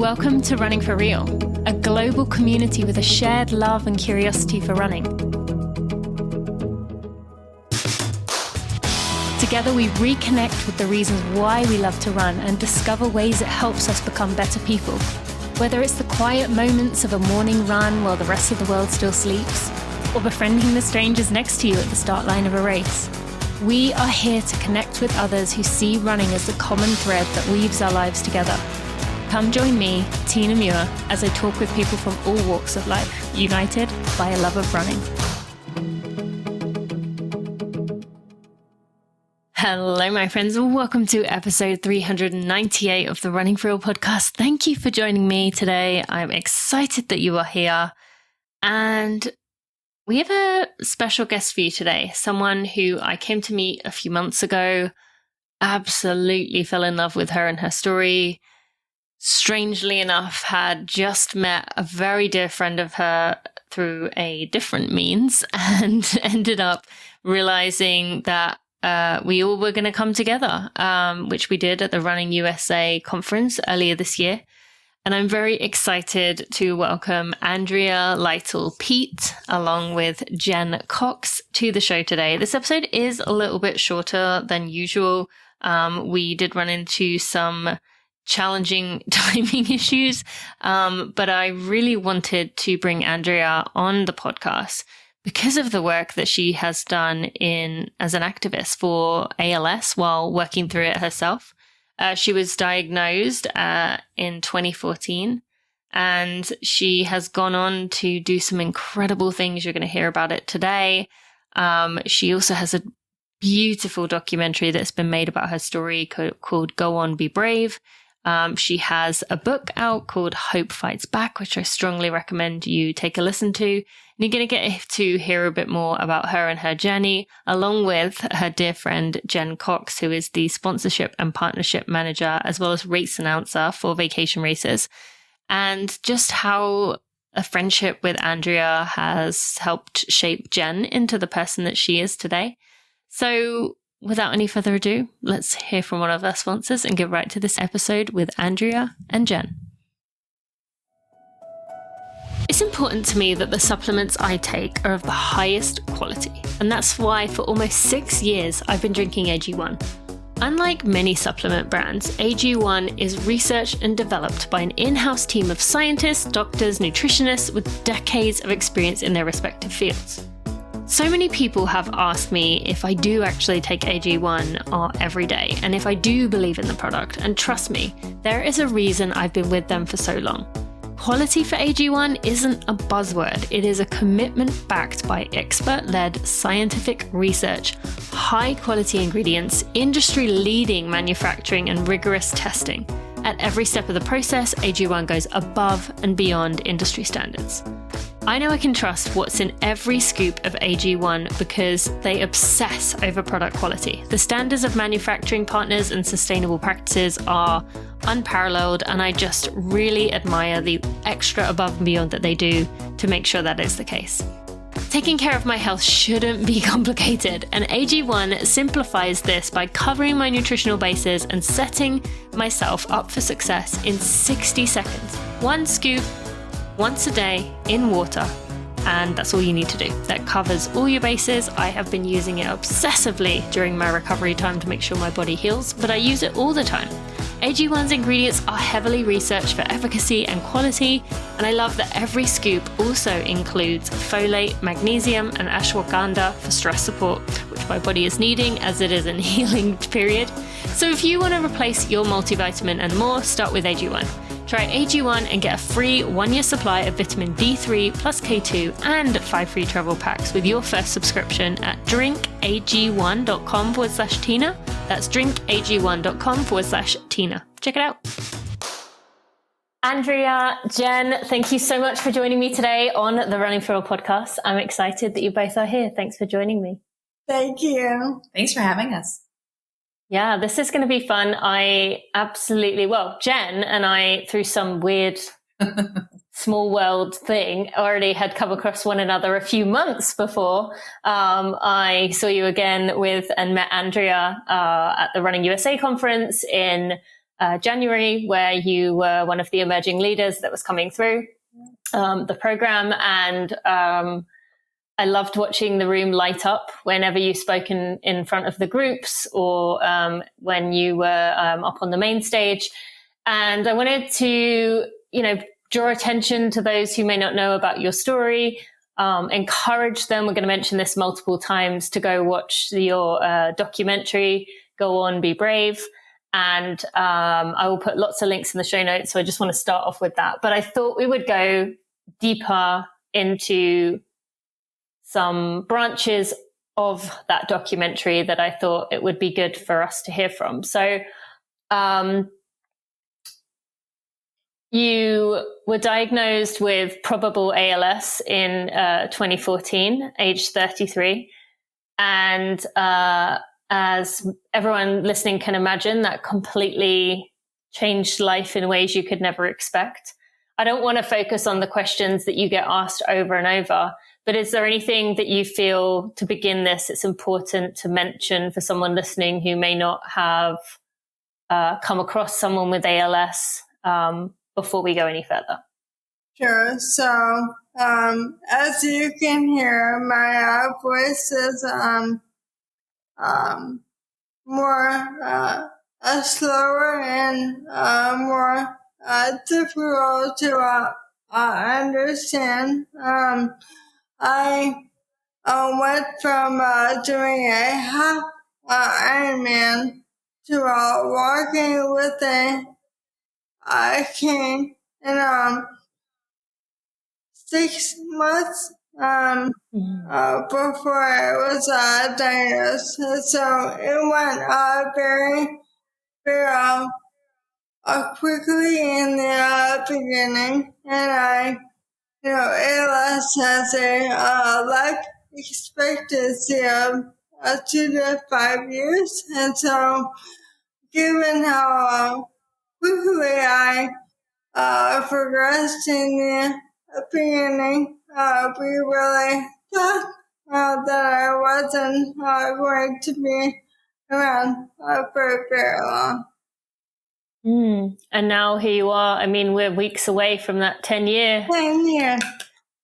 Welcome to Running for Real, a global community with a shared love and curiosity for running. Together we reconnect with the reasons why we love to run and discover ways it helps us become better people. Whether it's the quiet moments of a morning run while the rest of the world still sleeps, or befriending the strangers next to you at the start line of a race, we are here to connect with others who see running as the common thread that weaves our lives together. Come join me, Tina Muir, as I talk with people from all walks of life, united by a love of running. Hello, my friends. Welcome to episode 398 of the Running for Real podcast. Thank you for joining me today. I'm excited that you are here. And we have a special guest for you today, someone who I came to meet a few months ago, absolutely fell in love with her and her story. Strangely enough, had just met a very dear friend of her through a different means and ended up realizing that we all were going to come together, which we did at the Running USA conference earlier this year. And I'm very excited to welcome Andrea Lytle Peet along with Jen Cox to the show today. This episode is a little bit shorter than usual. We did run into some challenging timing issues, but I really wanted to bring Andrea on the podcast because of the work that she has done as an activist for ALS while working through it herself. She was diagnosed in 2014, and she has gone on to do some incredible things. You're going to hear about it today. She also has a beautiful documentary that's been made about her story called Go On, Be Brave. She has a book out called Hope Fights Back, which I strongly recommend you take a listen to. And you're going to get to hear a bit more about her and her journey, along with her dear friend, Jen Cox, who is the sponsorship and partnership manager, as well as race announcer for Vacation Races, and just how a friendship with Andrea has helped shape Jen into the person that she is today. So without any further ado, let's hear from one of our sponsors and get right to this episode with Andrea and Jen. It's important to me that the supplements I take are of the highest quality, and that's why for almost 6 years I've been drinking AG1. Unlike many supplement brands, AG1 is researched and developed by an in-house team of scientists, doctors, nutritionists with decades of experience in their respective fields. So many people have asked me if I do actually take AG1 every day, and if I do believe in the product. And trust me, there is a reason I've been with them for so long. Quality for AG1 isn't a buzzword. It is a commitment backed by expert-led scientific research, high-quality ingredients, industry-leading manufacturing, and rigorous testing. At every step of the process, AG1 goes above and beyond industry standards. I know I can trust what's in every scoop of AG1 because they obsess over product quality. The standards of manufacturing partners and sustainable practices are unparalleled, and I just really admire the extra above and beyond that they do to make sure that is the case. Taking care of my health shouldn't be complicated, and AG1 simplifies this by covering my nutritional bases and setting myself up for success in 60 seconds. One scoop, once a day in water, and that's all you need to do. That covers all your bases. I have been using it obsessively during my recovery time to make sure my body heals, but I use it all the time. AG1's ingredients are heavily researched for efficacy and quality, and I love that every scoop also includes folate, magnesium, and ashwagandha for stress support, which my body is needing as it is in healing period. So if you want to replace your multivitamin and more, start with AG1. Try AG1 and get a free 1-year supply of vitamin D3 plus K2 and 5 free travel packs with your first subscription at drinkag1.com/Tina. That's drinkag1.com/Tina. Check it out. Andrea, Jen, thank you so much for joining me today on the Running for Real podcast. I'm excited that you both are here. Thanks for joining me. Thank you. Thanks for having us. Yeah, this is going to be fun. Jen and I, through some weird small world thing, already had come across one another a few months before I saw you again and met Andrea at the Running USA conference in January, where you were one of the emerging leaders that was coming through the program. And I loved watching the room light up whenever you spoke in front of the groups, or when you were up on the main stage. And I wanted to, draw attention to those who may not know about your story, encourage them. We're going to mention this multiple times, to go watch your documentary, Go On, Be Brave. And I will put lots of links in the show notes. So I just want to start off with that. But I thought we would go deeper into some branches of that documentary that I thought it would be good for us to hear from. So you were diagnosed with probable ALS in 2014, age 33. And as everyone listening can imagine, that completely changed life in ways you could never expect. I don't want to focus on the questions that you get asked over and over, but is there anything that you feel, to begin this, it's important to mention for someone listening who may not have come across someone with ALS before we go any further? Sure. So, as you can hear, my voice is more slower and more difficult to understand. I went from doing a half Ironman to walking with a cane in 6 months before I was diagnosed. So it went very, very quickly in the beginning, and ALS has a life expectancy of 2 to 5 years, and so given how quickly I progressed in the beginning, we really thought that I wasn't going to be around for very long. And now here you are. I mean, we're weeks away from that 10-year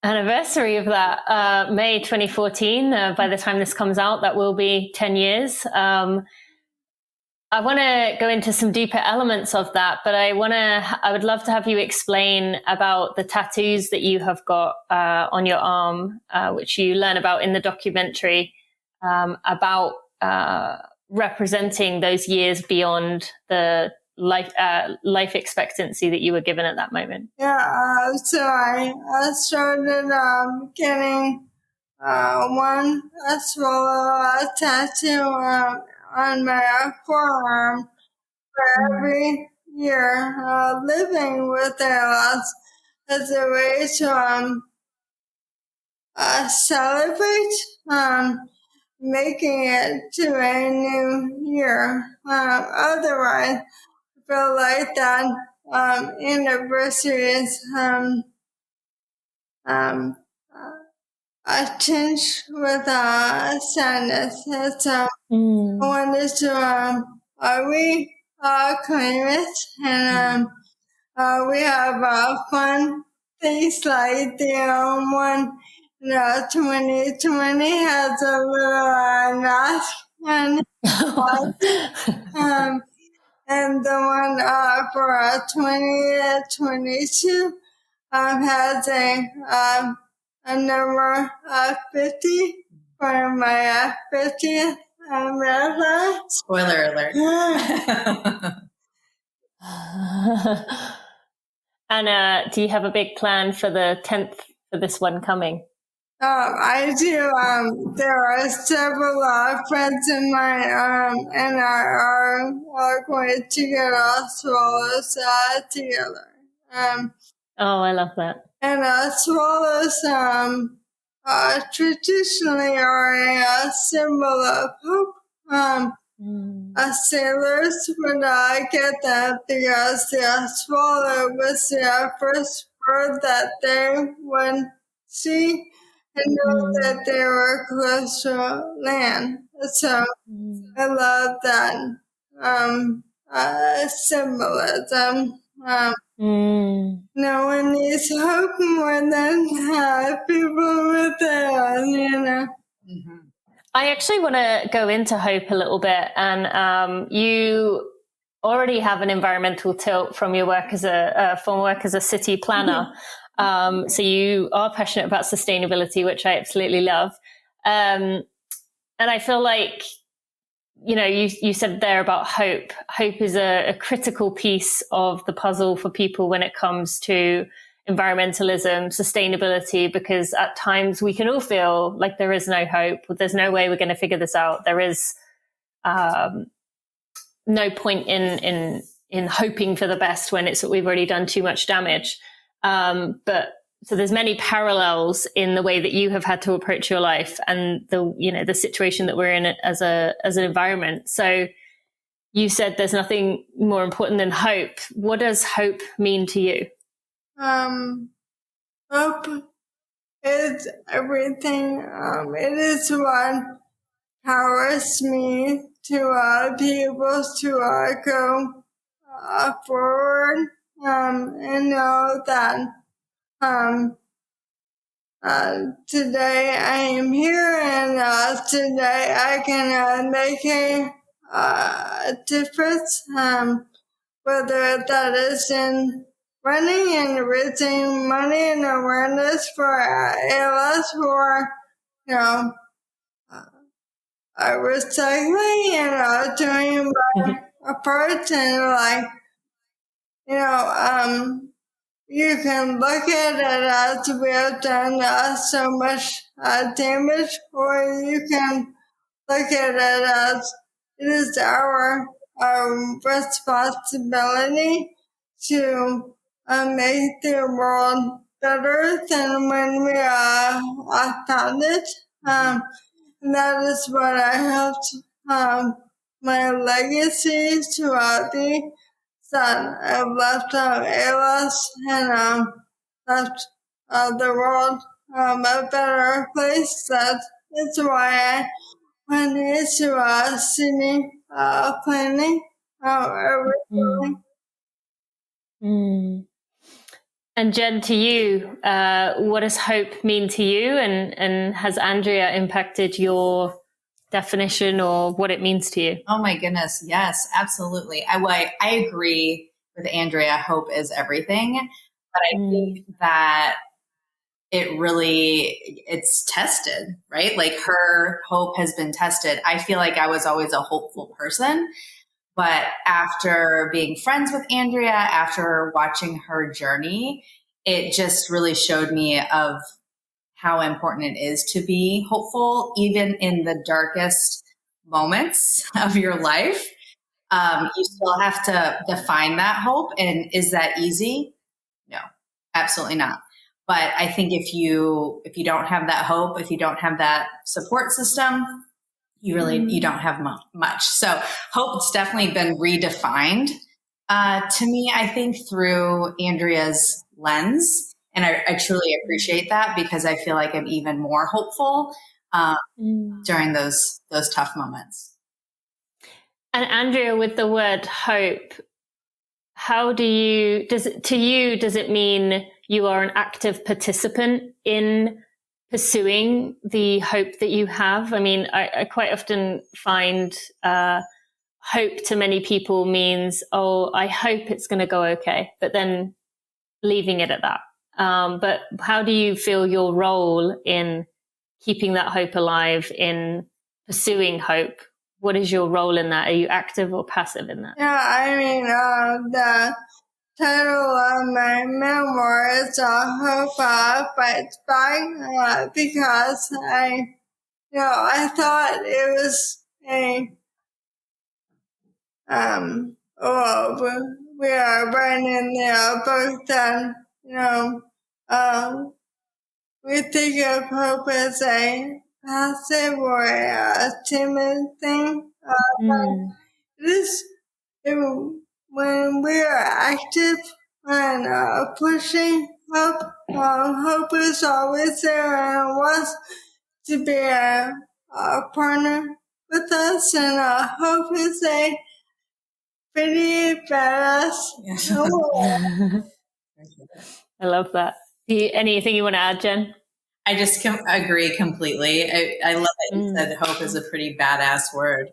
anniversary of that. May 2014. By the time this comes out, that will be 10 years. I want to go into some deeper elements of that, but I would love to have you explain about the tattoos that you have got on your arm, which you learn about in the documentary, about representing those years beyond the life expectancy that you were given at that moment. Yeah, so I started getting one swallow tattoo on my forearm for every year, living with ALS as a way to celebrate making it to a new year. Otherwise, I feel like that anniversaries tinge with sadness. And so I wanted to reclaim it, and we have fun things like the one 2020 has a little mask and and the one for 2022 has a number 50 for my 50th marathon. Spoiler alert. And do you have a big plan for the 10th, for this one coming? I do. There are several friends of mine, and are going to get swallows together. Oh, I love that. And swallows traditionally are a symbol of hope. Sailors would get that because the swallow was the first bird that they would see and know that they were close to land. So I love that symbolism. No one needs hope more than people with it, Mm-hmm. I actually want to go into hope a little bit, and you already have an environmental tilt from your work as former work as a city planner. So you are passionate about sustainability, which I absolutely love. And I feel like, you said there about hope. Hope is a critical piece of the puzzle for people when it comes to environmentalism, sustainability, because at times we can all feel like there is no hope. There's no way we're going to figure this out. There is no point in hoping for the best when we've already done too much damage. But so there's many parallels in the way that you have had to approach your life and the situation that we're in as an environment. So you said there's nothing more important than hope. What does hope mean to you? Hope is everything. It is what powers me to be able to go forward and know that today I am here, and today I can make a difference, whether that is in running and raising money and awareness for ALS, or recycling and doing my part, and you can look at it as we have done so much damage, or you can look at it as it is our responsibility to make the world better than when we found it. And that is what I hope my legacy to be, that I've left ALS and left the world a better place. That is why I went into city planning originally. And Jen, to you, what does hope mean to you? And has Andrea impacted your definition or what it means to you? Oh my goodness. Yes, absolutely. I agree with Andrea. Hope is everything. But I think that it's tested, right? Like her hope has been tested. I feel like I was always a hopeful person. But after being friends with Andrea, after watching her journey, it just really showed me of how important it is to be hopeful, even in the darkest moments of your life. You still have to define that hope. And is that easy? No, absolutely not. But I think if you don't have that hope, if you don't have that support system, you don't have much. So hope's definitely been redefined to me, I think, through Andrea's lens. And I truly appreciate that, because I feel like I'm even more hopeful during those tough moments. And Andrea, with the word hope, does it mean you are an active participant in pursuing the hope that you have? I mean, I quite often find hope to many people means, oh, I hope it's going to go okay, but then leaving it at that. But how do you feel your role in keeping that hope alive, in pursuing hope? What is your role in that? Are you active or passive in that? Yeah, I mean, the title of my memoir is Hope Fights Back, because I thought it was we are writing the book that, we think of hope as a passive or a timid thing. It is when we are active and pushing hope. Hope is always there and wants to be a partner with us, and hope is pretty badass. Yes. I love that. Anything you want to add, Jen? I just agree completely. I love that you said hope is a pretty badass word.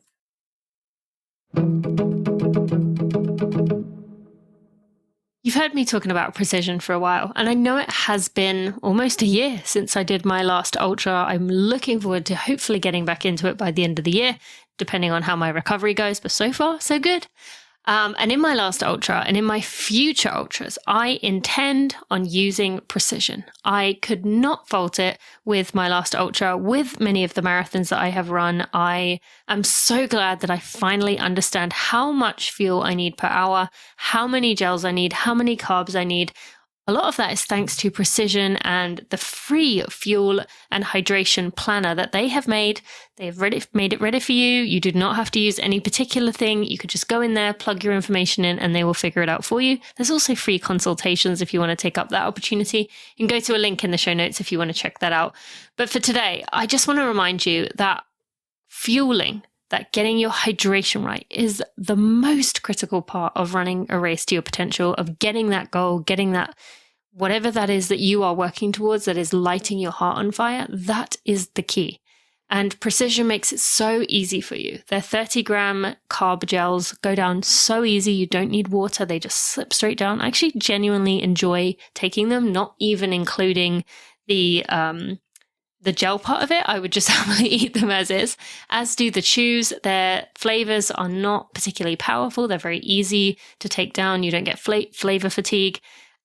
You've heard me talking about precision for a while, and I know it has been almost a year since I did my last ultra. I'm looking forward to hopefully getting back into it by the end of the year, depending on how my recovery goes, but so far, so good. And in my last ultra and in my future ultras, I intend on using precision. I could not fault it with my last ultra, with many of the marathons that I have run. I am so glad that I finally understand how much fuel I need per hour, how many gels I need, how many carbs I need. A lot of that is thanks to Precision and the free fuel and hydration planner that they have made. They have made it ready for you. You do not have to use any particular thing. You could just go in there, plug your information in, and they will figure it out for you. There's also free consultations if you want to take up that opportunity. You can go to a link in the show notes if you want to check that out. But for today, I just want to remind you that fueling, that getting your hydration right, is the most critical part of running a race to your potential, of getting that goal, getting that whatever that is that you are working towards that is lighting your heart on fire. That is the key. And Precision makes it so easy for you. Their 30-gram carb gels go down so easy. You don't need water. They just slip straight down. I actually genuinely enjoy taking them, not even including the gel part of it. I would just happily eat them as is, as do the chews. Their flavors are not particularly powerful. They're very easy to take down. You don't get flavor fatigue.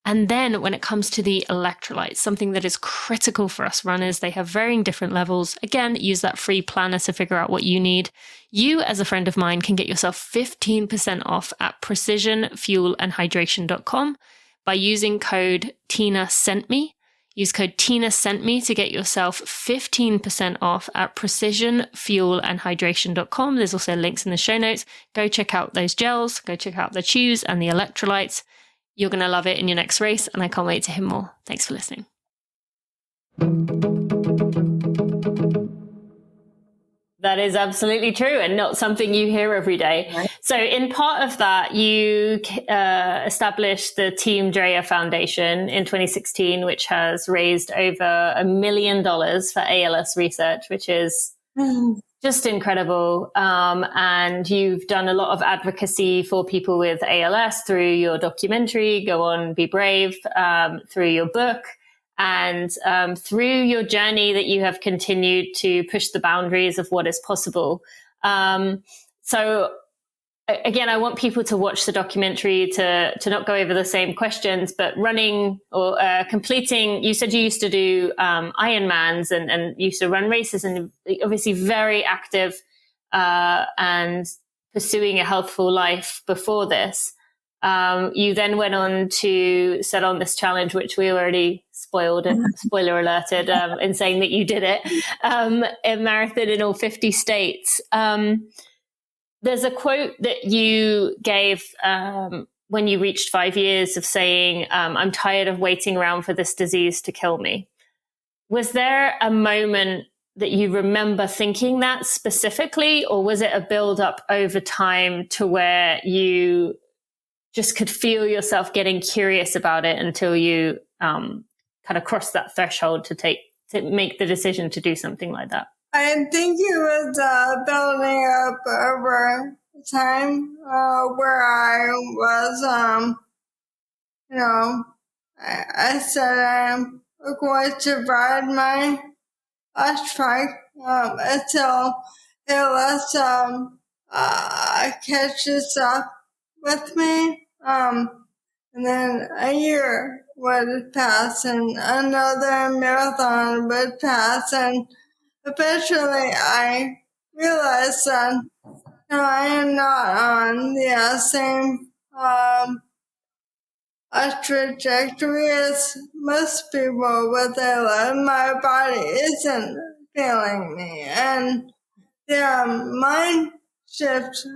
And then when it comes to the electrolytes, something that is critical for us runners, they have varying different levels. Again, use that free planner to figure out what you need. You, as a friend of mine, can get yourself 15% off at precisionfuelandhydration.com by using code TINASENTME. Use code TINASENTME to get yourself 15% off at precisionfuelandhydration.com. There's also links in the show notes. Go check out those gels, go check out the chews and the electrolytes. You're going to love it in your next race, and I can't wait to hear more. Thanks for listening. That is absolutely true, and not something you hear every day. Right. So in part of that, you established the Team Drea Foundation in 2016, which has raised over $1 million for ALS research, which is just incredible. And you've done a lot of advocacy for people with ALS through your documentary, Go On, Be Brave, through your book, and through your journey that you have continued to push the boundaries of what is possible. So again, I want people to watch the documentary to not go over the same questions, but running or completing, you said you used to do Ironmans and used to run races, and obviously very active and pursuing a healthful life before this. You then went on to set on this challenge, which we already spoiler alerted in saying that you did it, a marathon in all 50 states. There's a quote that you gave when you reached 5 years of saying, I'm tired of waiting around for this disease to kill me. Was there a moment that you remember thinking that specifically, or was it a build up over time to where you just could feel yourself getting curious about it until you kind of crossed that threshold to make the decision to do something like that? I think it was building up over time where I was, I said I'm going to ride my trike until ALS catches up with me. And then a year would pass and another marathon would pass, and eventually I realized that I am not on the same trajectory as most people with ALS. My body isn't failing me, and the mind shift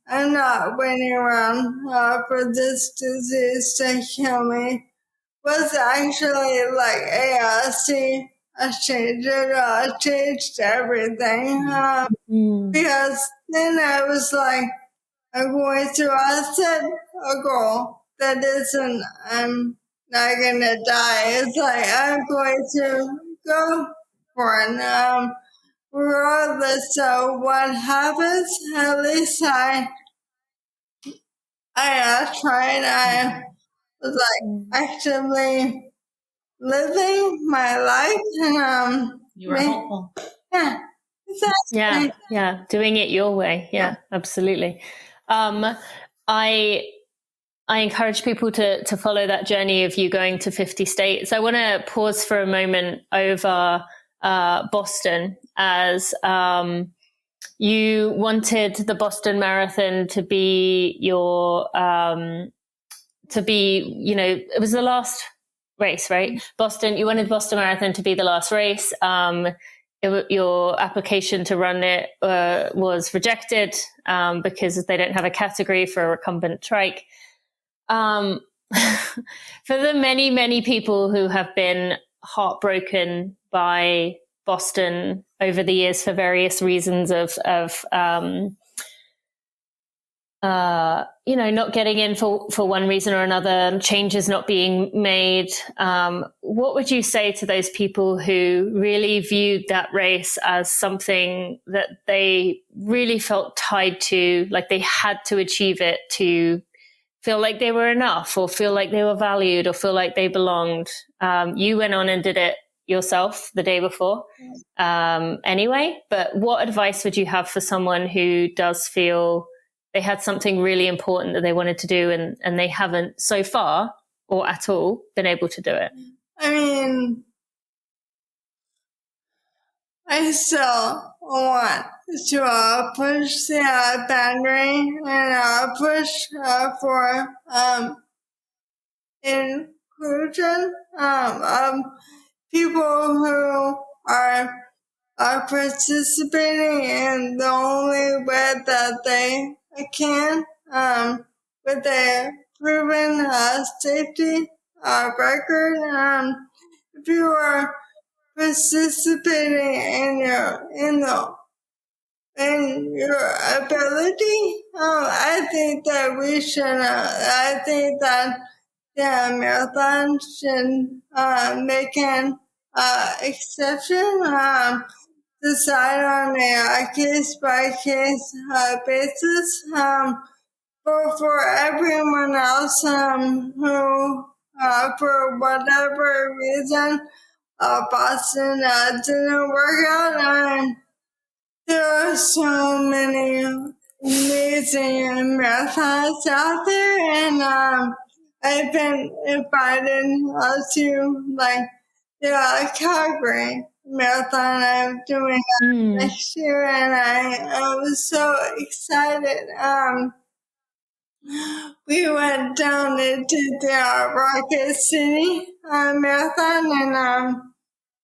I'm not waiting around for this disease to kill me was actually like see, I changed it, changed everything. Because then I was like, I'm going to set a goal that isn't, I'm not going to die. It's like I'm going to go for it. Regardless of what happens, at least I tried. I was like actively living my life, and you were hopeful. Yeah, exactly. Yeah, doing it your way. Yeah, absolutely. I encourage people to follow that journey of you going to 50 states. I want to pause for a moment over Boston, as you wanted the Boston Marathon to be your, it was the last race, right? Boston, you wanted Boston Marathon to be the last race. Your application to run it was rejected because they don't have a category for a recumbent trike. For the many, many people who have been heartbroken by Boston over the years for various reasons of not getting in for one reason or another, changes not being made, what would you say to those people who really viewed that race as something that they really felt tied to, like they had to achieve it to feel like they were enough, or feel like they were valued, or feel like they belonged? You went on and did it yourself the day before anyway, but what advice would you have for someone who does feel they had something really important that they wanted to do and they haven't so far or at all been able to do it? I mean, I still want to push the boundary and push for inclusion of people who are participating in the only way that they can, with a proven safety record. If you are participating in your ability, I think that we should. I think that the marathon should make an exception. Decide on a case by case basis. But for everyone else who, for whatever reason, Boston didn't work out, there are so many amazing marathons out there, and I've been invited to the Calgary Marathon I'm doing next year, and I was so excited. We went down into the Rocket City Marathon, and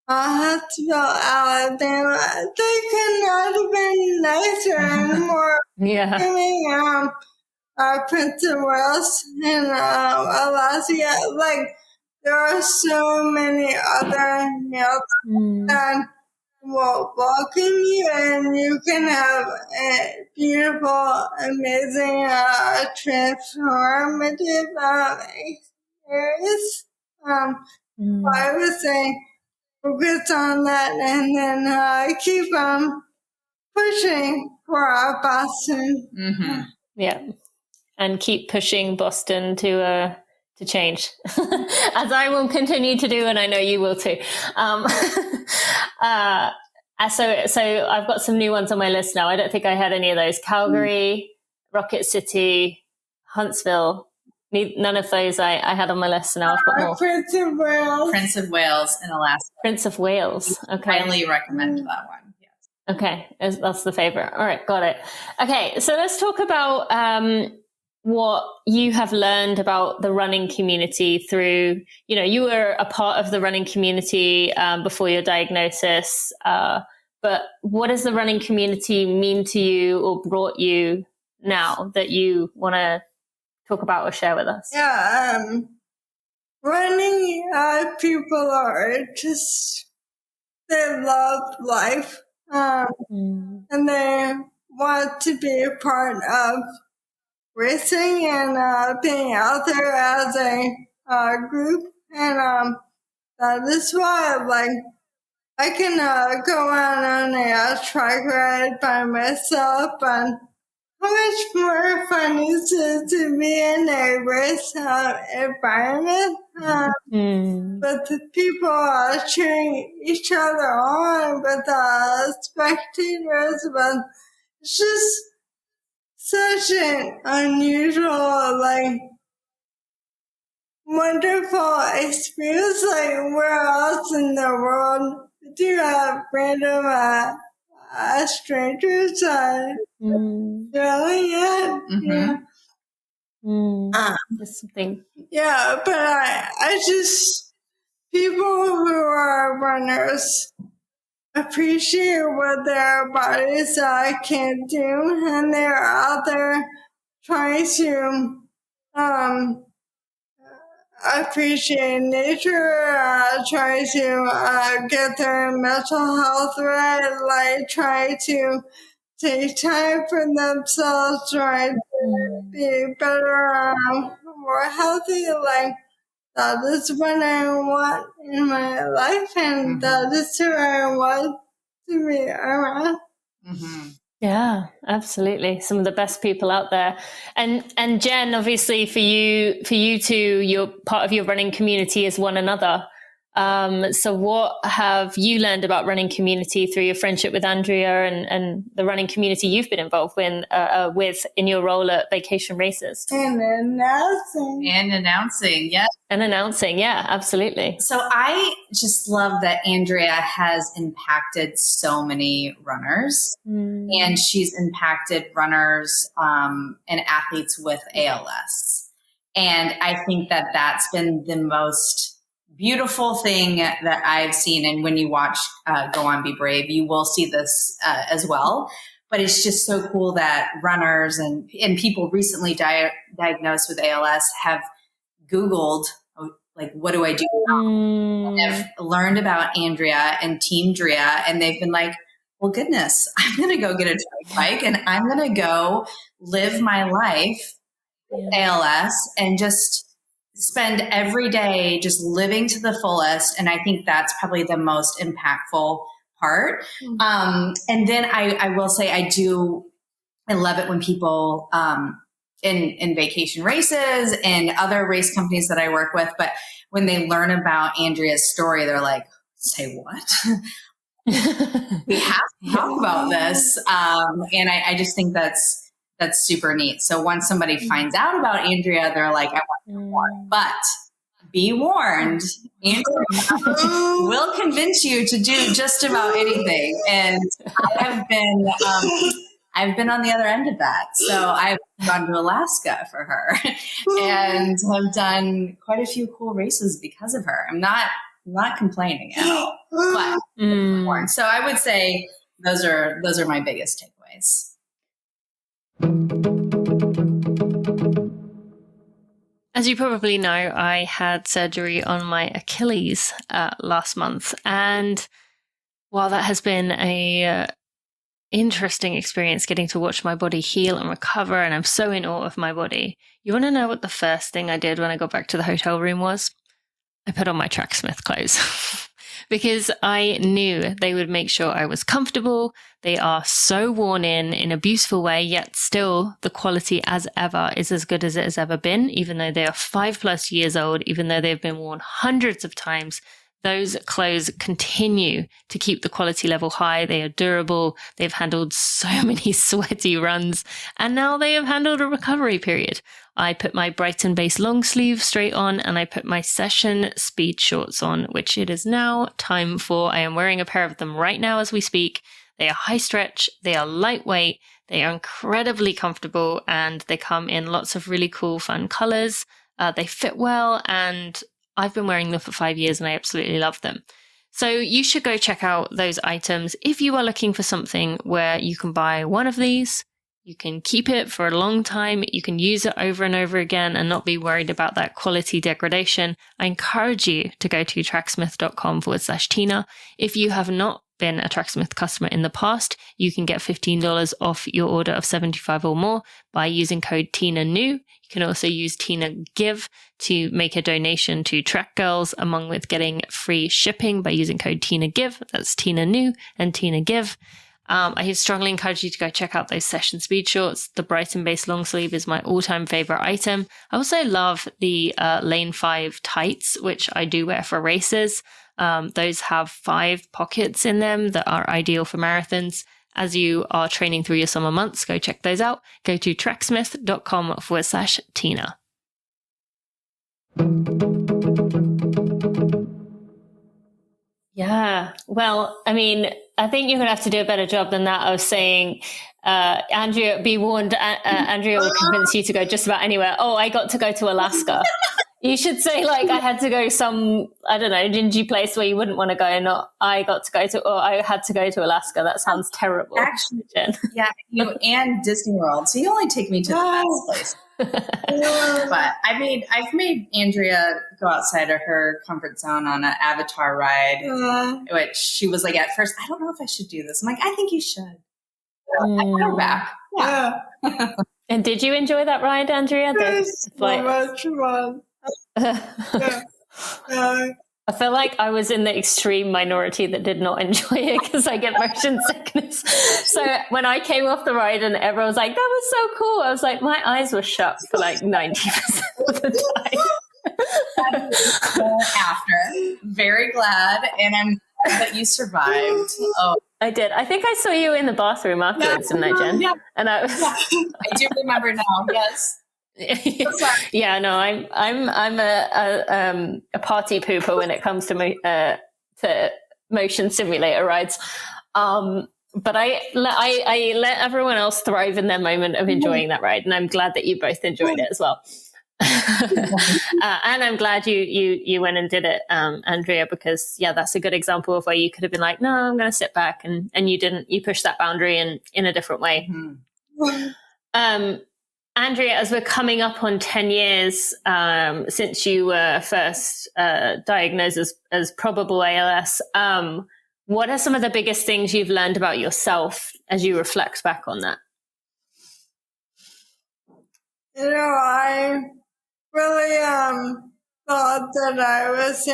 Huntsville, Alabama. They could not have been nicer and more welcoming. Prince of Wales and Alaska. Like, there are so many other marathons that will welcome you, and you can have a beautiful, amazing, transformative experience. I would say focus on that, and then keep pushing for Boston. Mm-hmm. Yeah, and keep pushing Boston to change, as I will continue to do, and I know you will too. So I've got some new ones on my list now. I don't think I had any of those. Calgary, Rocket City, Huntsville. None of those I had on my list, and now I've got more. Prince of Wales. Prince of Wales in Alaska. Prince of Wales. Okay. Highly recommend that one. Yes. Okay, that's the favorite. All right, got it. Okay, so let's talk about what you have learned about the running community through, you were a part of the running community before your diagnosis, but what does the running community mean to you or brought you now that you want to talk about or share with us? Yeah, running people are just, they love life, and they want to be a part of racing and being out there as a group. And that is why, like, I can go out on a track ride by myself, and how much more fun is it to be in a race environment? But the people are cheering each other on with spectators, but it's just such an unusual, like, wonderful experience. Like, where else in the world do you have random strangers doing it? Yeah. That's something. Yeah, but I just, people who are runners appreciate what their bodies can do, and they're out there trying to appreciate nature, try to get their mental health right, like try to take time for themselves, try to be better, more healthy. Like, that is what I want in my life, and that is who I want to be around. Yeah, absolutely. Some of the best people out there. And Jen, obviously for you two, you're part of your running community is one another. So what have you learned about running community through your friendship with Andrea and the running community you've been involved with in your role at Vacation Races? And announcing, yes. And announcing, yeah, absolutely. So I just love that Andrea has impacted so many runners, and she's impacted runners and athletes with ALS. And I think that that's been the most beautiful thing that I've seen. And when you watch Go On, Be Brave, you will see this as well. But it's just so cool that runners and people recently diagnosed with ALS have Googled, like, what do I do now? And I've learned about Andrea and Team Drea, and they've been like, well, goodness, I'm going to go get a track bike and I'm going to go live my life with ALS and just spend every day just living to the fullest. And I think that's probably the most impactful part. And then I will say I love it when people in Vacation Races and other race companies that I work with, but when they learn about Andrea's story, they're like, say what? We have to talk about this. And I just think that's super neat. So once somebody finds out about Andrea, they're like, I want to know more. But be warned, Andrea will convince you to do just about anything. And I've been on the other end of that. So I've gone to Alaska for her and have done quite a few cool races because of her. I'm not complaining at all. But so I would say those are my biggest takeaways. As you probably know, I had surgery on my Achilles last month. And while that has been a interesting experience getting to watch my body heal and recover, and I'm so in awe of my body, you want to know what the first thing I did when I got back to the hotel room was? I put on my Tracksmith clothes because I knew they would make sure I was comfortable. They are so worn in a beautiful way, yet still the quality as ever is as good as it has ever been, even though they are 5+ years old, even though they've been worn hundreds of times. Those clothes continue to keep the quality level high. They are durable. They've handled so many sweaty runs, and now they have handled a recovery period. I put my Brighton base long sleeve straight on, and I put my session speed shorts on, which it is now time for. I am wearing a pair of them right now as we speak. They are high stretch. They are lightweight. They are incredibly comfortable, and they come in lots of really cool, fun colors. They fit well, and I've been wearing them for 5 years and I absolutely love them. So you should go check out those items. If you are looking for something where you can buy one of these, you can keep it for a long time, you can use it over and over again and not be worried about that quality degradation, I encourage you to go to tracksmith.com/Tina. If you have not been a Tracksmith customer in the past, you can get $15 off your order of 75 or more by using code TINANEW. You can also use Tina Give to make a donation to Track Girls, along with getting free shipping by using code Tina Give. That's Tina New and Tina Give. I strongly encourage you to go check out those Session Speed shorts. The Brighton-based long sleeve is my all-time favorite item. I also love the Lane 5 tights, which I do wear for races. Those have 5 pockets in them that are ideal for marathons. As you are training through your summer months, go check those out. Go to tracksmith.com/Tina. Yeah. Well, I mean, I think you're going to have to do a better job than that of saying, Andrea, be warned, Andrea will convince you to go just about anywhere. Oh, I got to go to Alaska. You should say, like, I had to go some, I don't know, dingy place where you wouldn't want to go, and not I got to go to, or I had to go to Alaska. That sounds terrible. Actually, Jen. Yeah, you and Disney World. So you only take me to the best place. But I've made Andrea go outside of her comfort zone on an Avatar ride, which she was like, at first, I don't know if I should do this. I'm like, I think you should. I put her back. Yeah. And did you enjoy that ride, Andrea? Yes, much fun. I feel like I was in the extreme minority that did not enjoy it because I get motion sickness. So when I came off the ride and everyone was like, that was so cool, I was like, my eyes were shut for like 90% of the time. After, very glad, and I'm glad that you survived. Oh, I did. I think I saw you in the bathroom afterwards, didn't I, Jen? Yeah. And I do remember now. Yes. Yeah, no, I'm a party pooper when it comes to motion simulator rides. But I let everyone else thrive in their moment of enjoying that ride, and I'm glad that you both enjoyed it as well. And I'm glad you went and did it, Andrea, because that's a good example of where you could have been like, no, I'm going to sit back, and you didn't. You pushed that boundary in a different way. Andrea, as we're coming up on 10 years since you were first diagnosed as probable ALS, what are some of the biggest things you've learned about yourself as you reflect back on that? I really thought that I was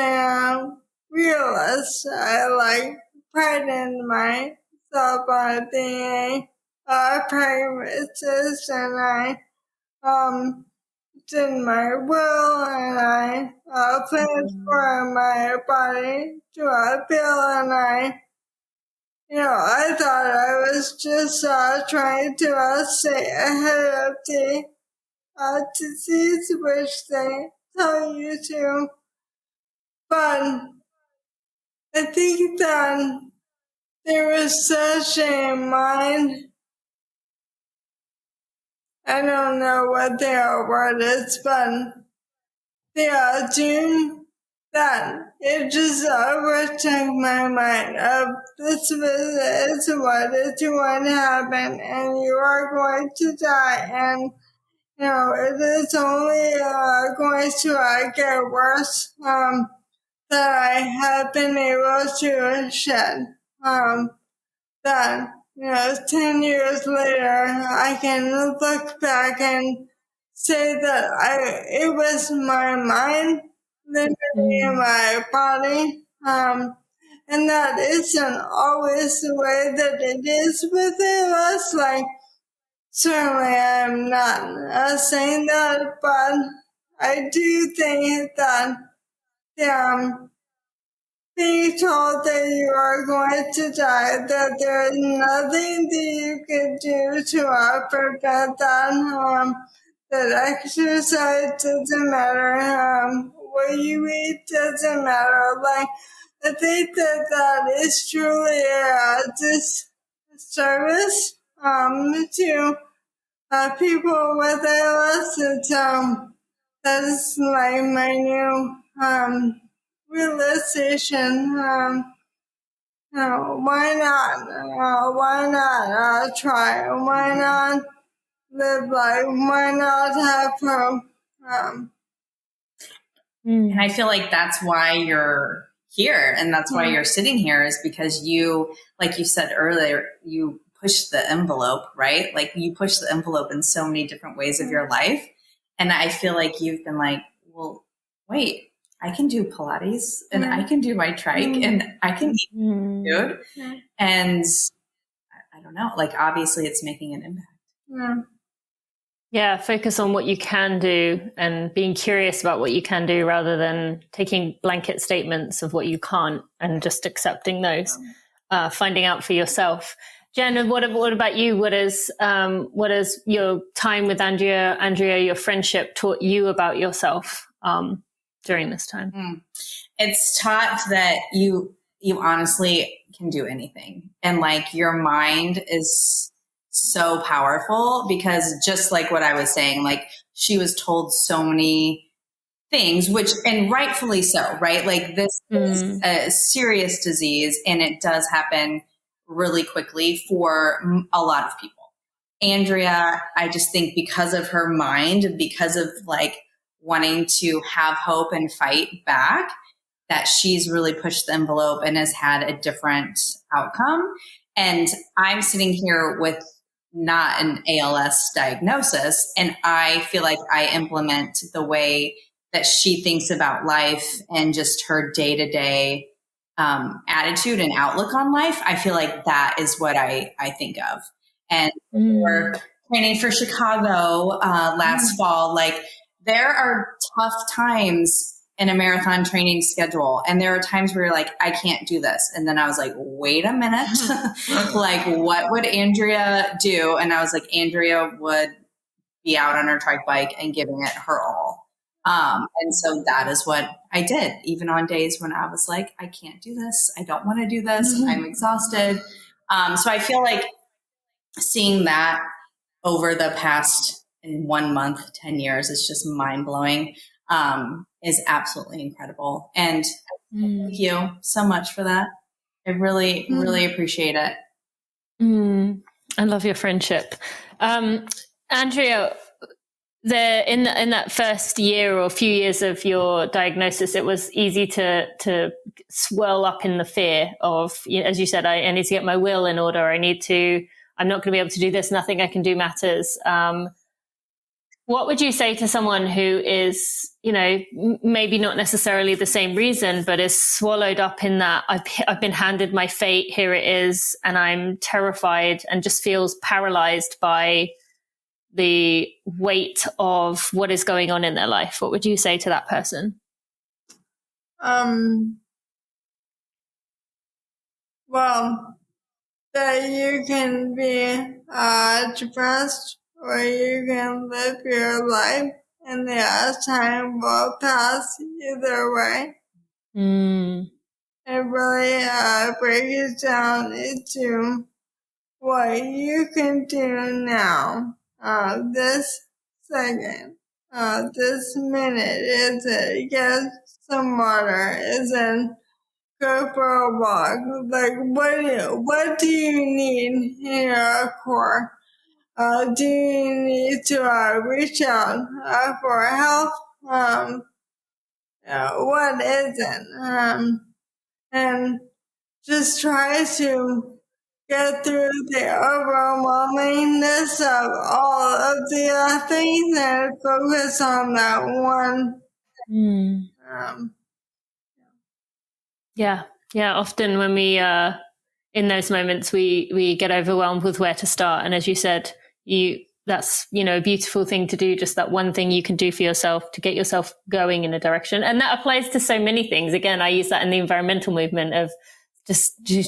realist. I pride in myself on being a pragmatist, and I did my will, and I planned for my body to feel, and I thought I was just trying to stay ahead of the disease, which they tell you to. But I think that there was such a mind, I don't know what their word is, but they are doom, that it just overtook my mind of this is what is going to happen, and you are going to die, and it is only going to get worse, that I have been able to shed. That 10 years later, I can look back and say that it was my mind living in my body, and that isn't always the way that it is with us. Certainly I'm not saying that, but I do think that being told that you are going to die, that there is nothing that you can do to prevent that, that exercise doesn't matter, what you eat doesn't matter. I think that is truly a disservice to people with ALS, and that is my new realization. Why not try? Why not live life? Why not have hope? And I feel like that's why you're here. And that's why you're sitting here, is because you, like you said earlier, you push the envelope, right? Like you push the envelope in so many different ways of your life. And I feel like you've been like, well, wait, I can do Pilates and I can do my trike and I can eat food. And I don't know, like obviously it's making an impact. Yeah, focus on what you can do and being curious about what you can do rather than taking blanket statements of what you can't and just accepting those, finding out for yourself. Jen, what about you? What has your time with Andrea, your friendship taught you about yourself during this time? It's taught that you honestly can do anything. And like your mind is so powerful, because just like what I was saying, like she was told so many things, which, and rightfully so, right? Like this is a serious disease and it does happen really quickly for a lot of people. Andrea, I just think because of her mind, because of like wanting to have hope and fight back, that she's really pushed the envelope and has had a different outcome. And I'm sitting here with not an ALS diagnosis, and I feel like I implement the way that she thinks about life and just her day-to-day attitude and outlook on life. I feel like that is what I think of. And we're training for Chicago last fall. Like there are tough times in a marathon training schedule. And there are times where you're like, I can't do this. And then I was like, wait a minute, like what would Andrea do? And I was like, Andrea would be out on her trike bike and giving it her all. And so that is what I did, even on days when I was like, I can't do this. I don't want to do this. I'm exhausted. So I feel like seeing that over the past in 1 month, 10 years, is just mind blowing. Is absolutely incredible. And thank you so much for that. I really, really appreciate it. I love your friendship. Andrea, in that first year or few years of your diagnosis, it was easy to swirl up in the fear of, as you said, I need to get my will in order. I'm not going to be able to do this. Nothing I can do matters. What would you say to someone who is, maybe not necessarily the same reason, but is swallowed up in that I've been handed my fate, here it is, and I'm terrified and just feels paralyzed by the weight of what is going on in their life? What would you say to that person? Well, that you can be depressed, or you can live your life, and the time will pass either way. It really breaks down into what you can do now. This second, this minute, is it get some water? Is it go for a walk? Like, what do you need in your core? Do you need to reach out for help? What isn't? And just try to get through the overwhelmingness of all of the things and focus on that one. Yeah. Often when we in those moments, we get overwhelmed with where to start. And as you said, that's a beautiful thing to do. Just that one thing you can do for yourself to get yourself going in a direction. And that applies to so many things. Again, I use that in the environmental movement of just do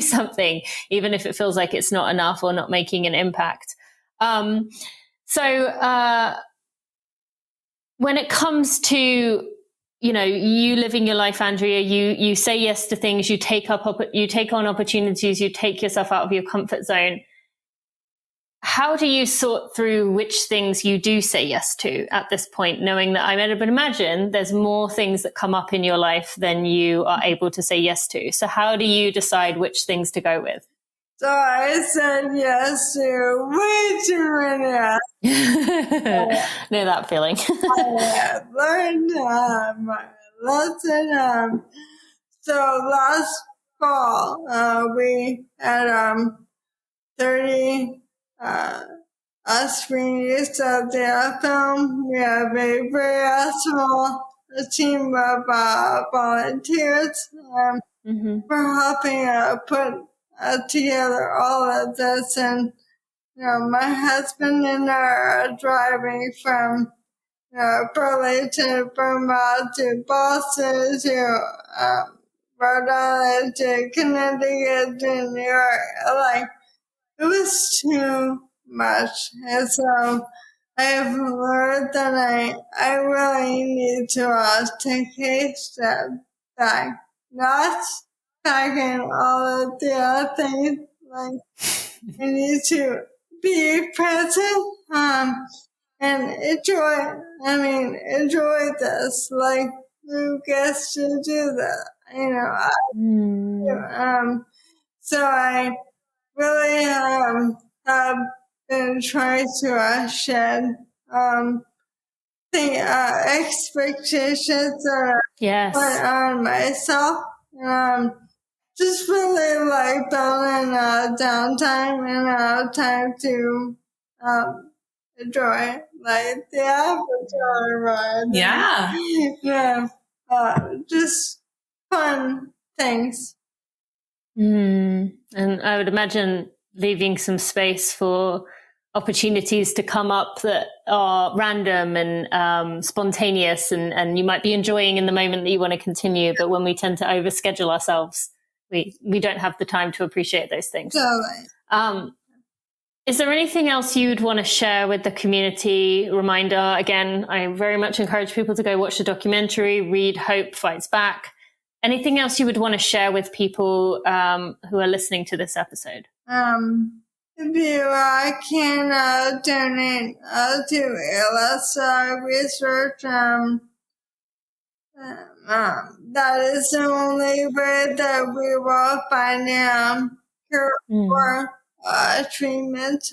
something, even if it feels like it's not enough or not making an impact. So when it comes to you living your life, Andrea, you say yes to things, you take on opportunities, you take yourself out of your comfort zone. How do you sort through which things you do say yes to at this point, knowing that I would imagine there's more things that come up in your life than you are able to say yes to? So how do you decide which things to go with? So I said yes to way too many. Know that feeling. I have learned my lesson. So last fall, we had 30 screenings of the film. We have a very small team of volunteers for helping put together all of this. And my husband and I are driving from Burlington, Vermont to Boston to Rhode Island to Connecticut to New York. Like, it was too much. And so I've learned that I really need to take a step back, not packing all of the other things. Like, I need to be present and enjoy this. Like, who gets to do that? So I really have been trying to shed the expectations that I put on myself. Just really like building downtime and time to enjoy like the Avatar ride. Yeah. Just fun things. And I would imagine leaving some space for opportunities to come up that are random and spontaneous and you might be enjoying in the moment that you want to continue, but when we tend to overschedule ourselves, we don't have the time to appreciate those things. Totally. Is there anything else you'd want to share with the community? Reminder, again, I very much encourage people to go watch the documentary, read Hope Fights Back. Anything else you would want to share with people who are listening to this episode? If you can donate to ALS research, that is the only way that we will find cure or treatment.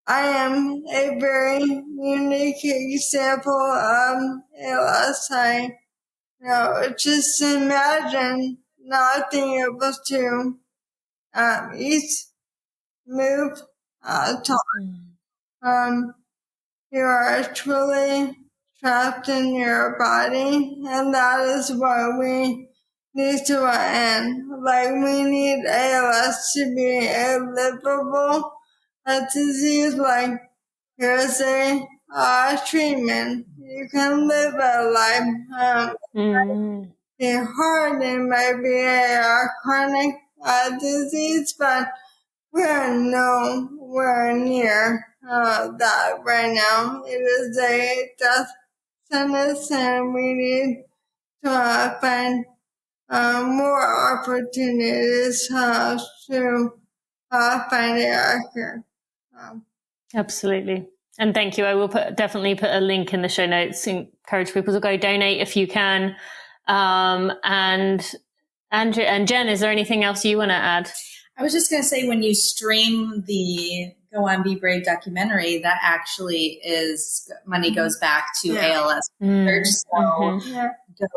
I am a very unique example of ALS. Just imagine not being able to eat, move, talk. You are truly trapped in your body, and that is what we need to end. Like, we need ALS to be a livable disease. Like, here's a treatment. You can live a life. The heart, it might be a chronic disease, but we're nowhere near that right now. It is a death sentence, and we need to find more opportunities to find a cure. Absolutely. And thank you. I will definitely put a link in the show notes. Encourage people to go donate if you can. And Andrea and Jen, is there anything else you want to add? I was just going to say, when you stream the Go On Be Brave documentary, that actually money goes back to ALS. So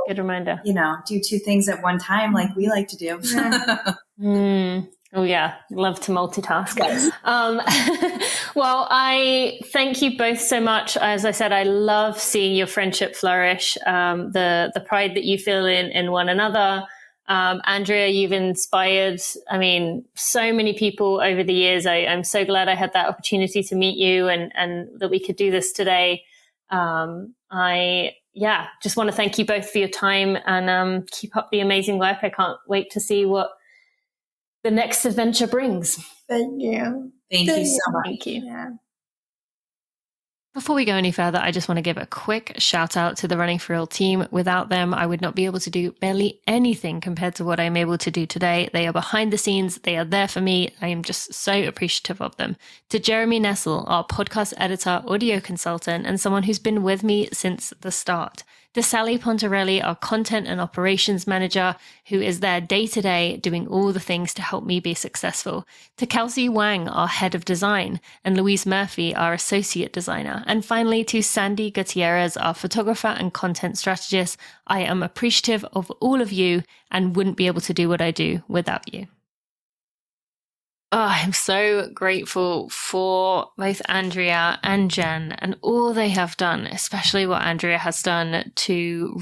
good reminder. Do two things at one time like we like to do. Oh yeah, love to multitask. Yes. Well, I thank you both so much. As I said, I love seeing your friendship flourish, the pride that you feel in one another. Andrea, you've inspired, so many people over the years. I'm so glad I had that opportunity to meet you and that we could do this today. I just want to thank you both for your time and keep up the amazing work. I can't wait to see what the next adventure brings. Thank you. Thank you so much. Thank you. Yeah. Before we go any further, I just want to give a quick shout out to the Running for Real team. Without them, I would not be able to do barely anything compared to what I'm able to do today. They are behind the scenes. They are there for me. I am just so appreciative of them. To Jeremy Nessel, our podcast editor, audio consultant, and someone who's been with me since the start. to Sally Pontarelli, our content and operations manager, who is there day to day doing all the things to help me be successful, to Kelsey Wang, our head of design, and Louise Murphy, our associate designer, and finally to Sandy Gutierrez, our photographer and content strategist. I am appreciative of all of you and wouldn't be able to do what I do without you. Oh, I'm so grateful for both Andrea and Jen and all they have done, especially what Andrea has done to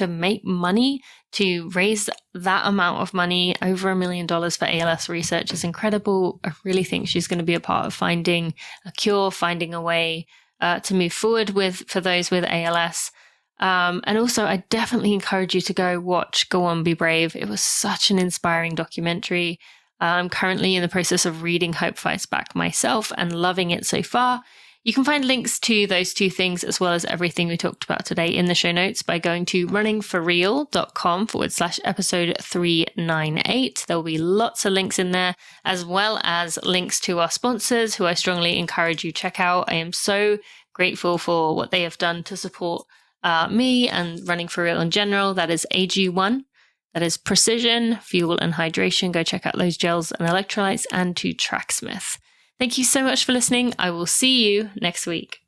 make money, to raise that amount of money, over $1 million for ALS research is incredible. I really think she's going to be a part of finding a cure, finding a way to move forward for those with ALS. And also, I definitely encourage you to go on, Be Brave. It was such an inspiring documentary. I'm currently in the process of reading Hope Fights Back myself and loving it so far. You can find links to those two things as well as everything we talked about today in the show notes by going to runningforreal.com/episode 398. There will be lots of links in there, as well as links to our sponsors who I strongly encourage you to check out. I am so grateful for what they have done to support me and Running for Real in general. That is AG1. That is Precision, Fuel and Hydration. Go check out those gels and electrolytes, and to Tracksmith. Thank you so much for listening. I will see you next week.